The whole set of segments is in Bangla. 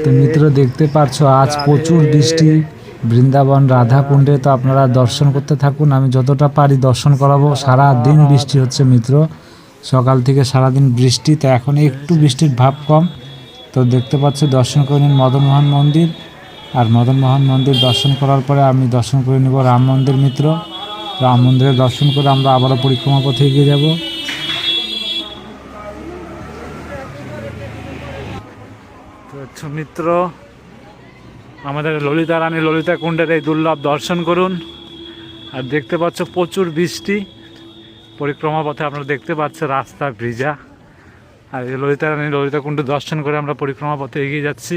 তো মিত্র দেখতে পাচ্ছ আজ প্রচুর বৃষ্টি বৃন্দাবন রাধা কুণ্ডে। তো আপনারা দর্শন করতে থাকুন, আমি যতটা পারি দর্শন করাবো। সারা দিন বৃষ্টি হচ্ছে মিত্র, সকাল থেকে সারাদিন বৃষ্টি। তো এখন একটু বৃষ্টির ভাব কম। তো দেখতে পাচ্ছ দর্শন করে নিন মদনমোহন মন্দির, আর মদনমোহন মন্দির দর্শন করার পরে আমি দর্শন করে নেব রাম মন্দির মিত্র। রাম মন্দিরে দর্শন করে আমরা আবারও পরিক্রমা পথে এগিয়ে যাব। তো মিত্র, আমাদের ললিতা রানী ললিতা কুণ্ডের এই দুর্লভ দর্শন করুন। আর দেখতে পাচ্ছ প্রচুর বৃষ্টি, পরিক্রমা পথে আপনারা দেখতে পাচ্ছ রাস্তা ভিজা। আর এই ললিতা রানী ললিতা কুণ্ড দর্শন করে আমরা পরিক্রমা পথে এগিয়ে যাচ্ছি।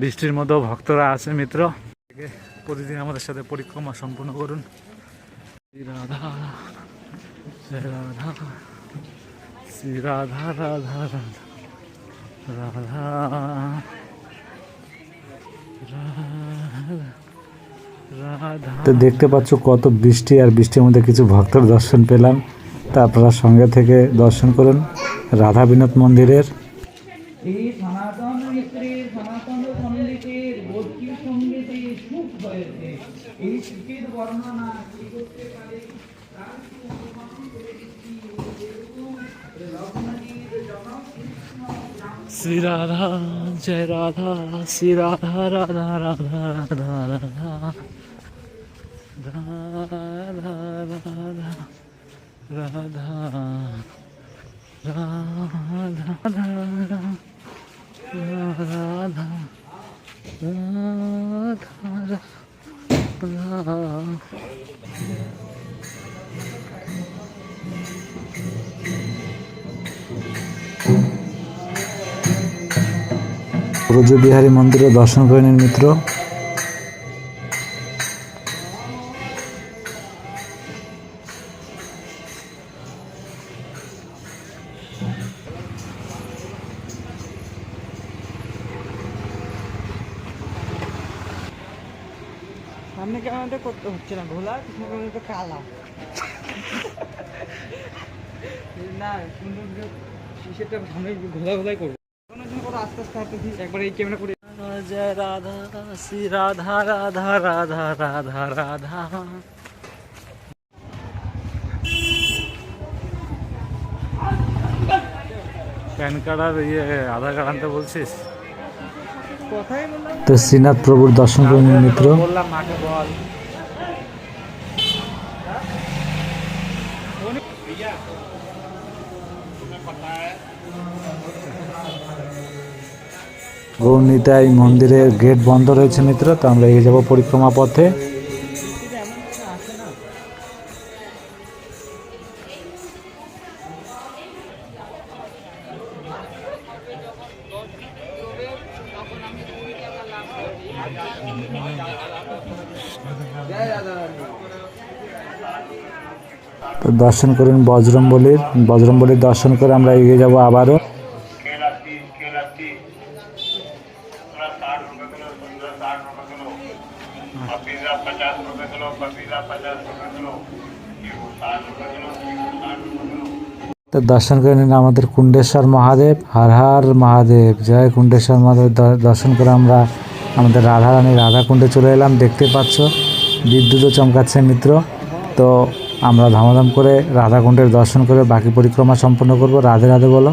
বৃষ্টির মধ্যেও ভক্তরা আছে মিত্র, প্রতিদিন আমাদের সাথে পরিক্রমা সম্পূর্ণ করুন। শ্রী রাধা শ্রী রাধা শ্রী রাধা রাধা রাধা রাধা। তো দেখতে পাচ্ছ কত বৃষ্টি, আর বৃষ্টির মধ্যে কিছু ভক্তর দর্শন পেলাম। তা আপনারা সঙ্গে থেকে দর্শন করুন রাধা বিনোদ মন্দিরের। শ্রী রাধা জয় রাধা শ্রী রাধা রাধা রাধা রাধা রাধা রাধা রাধা রাধা রাধা ব্রজবিহারী মন্দিরে দর্শন করে নিন মিত্র। সামনে ক্যামেরাটা করতে হচ্ছে না, ঘোলা তো কালা না সুন্দর সেটা সামনে ঘোলা ঘোলাই করবো। আস্তে আস্তে হাঁটতেছি, একবার এই ক্যামেরা করে। জয় রাধা শ্রী রাধা রাধা রাধা রাধা রাধা। প্যান কার্ড আর আধার কার্ড আনতে বলছিস? তো শ্রীনাথ প্রভুর দর্শন করে নিন মিত্র। বললাম মাকে বল। গৌরনিতাই মন্দিরের গেট বন্ধ রয়েছে মিত্র, তো আমরা এগিয়ে যাব পরিক্রমা পথে। তো দর্শন করুন বজরংবলীর দর্শন করে আমরা এগিয়ে যাব আবারও। তো দর্শন করে নিন আমাদের কুণ্ডেশ্বর মহাদেব। হর হর মহাদেব, জয় কুণ্ডেশ্বর মহাদেব। দর্শন করে আমরা আমাদের রাধারানী রাধা কুণ্ডে চলে এলাম। দেখতে পাচ্ছ বিদ্যুৎও চমকাচ্ছে মিত্র। তো আমরা ধামাধাম করে রাধা কুণ্ডের দর্শন করে বাকি পরিক্রমা সম্পন্ন করব। রাধে রাধে বলো।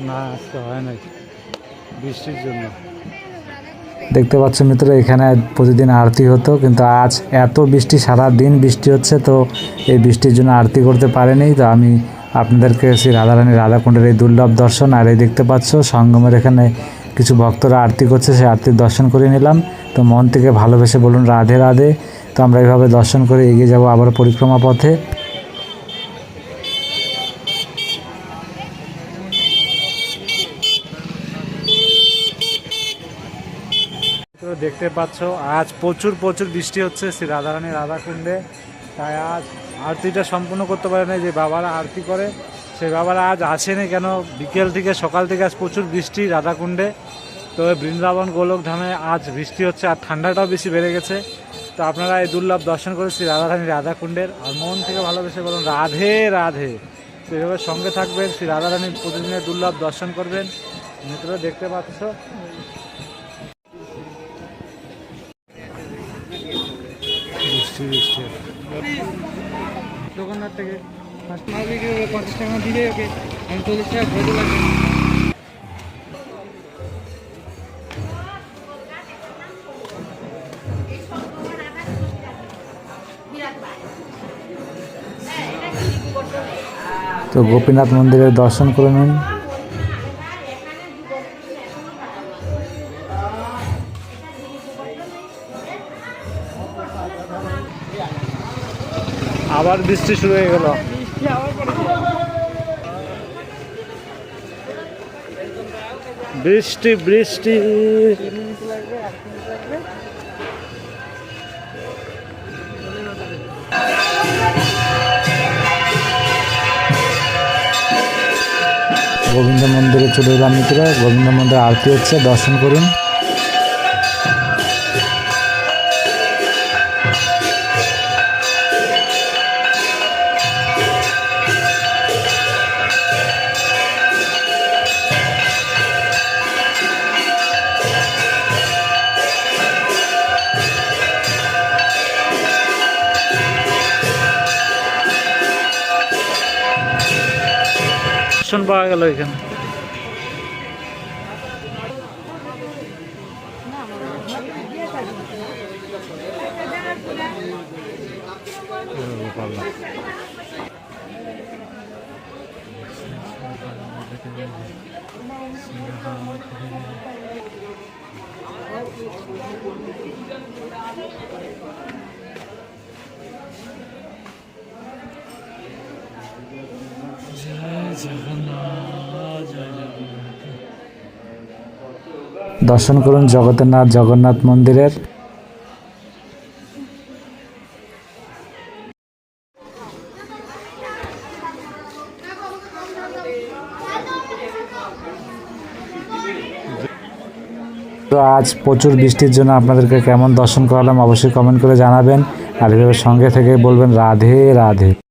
না আজকে হয় নাই বৃষ্টির জন্য। দেখতে পাচ্ছ মিত্র, এখানে প্রতিদিন আরতি হতো, কিন্তু আজ এত বৃষ্টি, সারা দিন বৃষ্টি হচ্ছে। তো এই বৃষ্টির জন্য আরতি করতে পারেনি। তো আমি আপনাদেরকে শ্রী রাধারানী রাধাকুণ্ডের এই দুর্লভ দর্শন, আর এই দেখতে পাচ্ছ সঙ্গমের এখানে কিছু ভক্তরা আরতি করছে, সেই আরতির দর্শন করে নিলাম। তো মন থেকে ভালোবেসে বলুন রাধে রাধে। তো আমরা এইভাবে দর্শন করে এগিয়ে যাব আবার পরিক্রমা পথে। দেখতে পাচ্ছ আজ প্রচুর বৃষ্টি হচ্ছে শ্রী রাধারানী রাধাকুণ্ডে। তাই আজ আরতিটা সম্পূর্ণ করতে পারে না। যে বাবারা আরতি করে সেই বাবারা আজ আসেনি। কেন? বিকেল থেকে সকাল থেকে আজ প্রচুর বৃষ্টি রাধাকুণ্ডে। তো বৃন্দাবন গোলক ধামে আজ বৃষ্টি হচ্ছে, আর ঠান্ডাটাও বেশি বেড়ে গেছে। তো আপনারা এই দুর্লভ দর্শন করেছি রাধারানী রাধাকুণ্ডের, আর মন থেকে ভালোবেসে বলুন রাধে রাধে। তো এইভাবে সঙ্গে থাকবেন, শ্রী রাধারানীর প্রতিদিনের দুর্লভ দর্শন করবেন। মিত্ররা দেখতে পাচ্ছ বৃষ্টি বৃষ্টি। দোকানদার থেকে ফার্স্ট মাল বিক্রি করে 50 টাকা দিলে ওকে আমি 40 টাকা ঘরে লাগবে। তো গোপীনাথ মন্দিরের দর্শন করে নিন। আবার বৃষ্টি শুরু হয়ে গেল। বৃষ্টি আবার পড়েছে। বৃষ্টি বৃষ্টি। 3 মিনিট লাগবে, 8 মিনিট লাগবে। গোবিন্দ মন্দিরে চলে এলাম মিত্ররা, গোবিন্দ মন্দিরে আরতি হচ্ছে, দর্শন করুন। দর্শন পাওয়া গেল এখানে। দর্শন করুন জগন্নাথ জগন্নাথ মন্দিরের। তো আজ প্রচুর বৃষ্টির জন্য আপনাদেরকে কেমন দর্শন করালাম অবশ্যই কমেন্ট করে জানাবেন, আর এভাবে সঙ্গে থেকে বলবেন রাধে রাধে।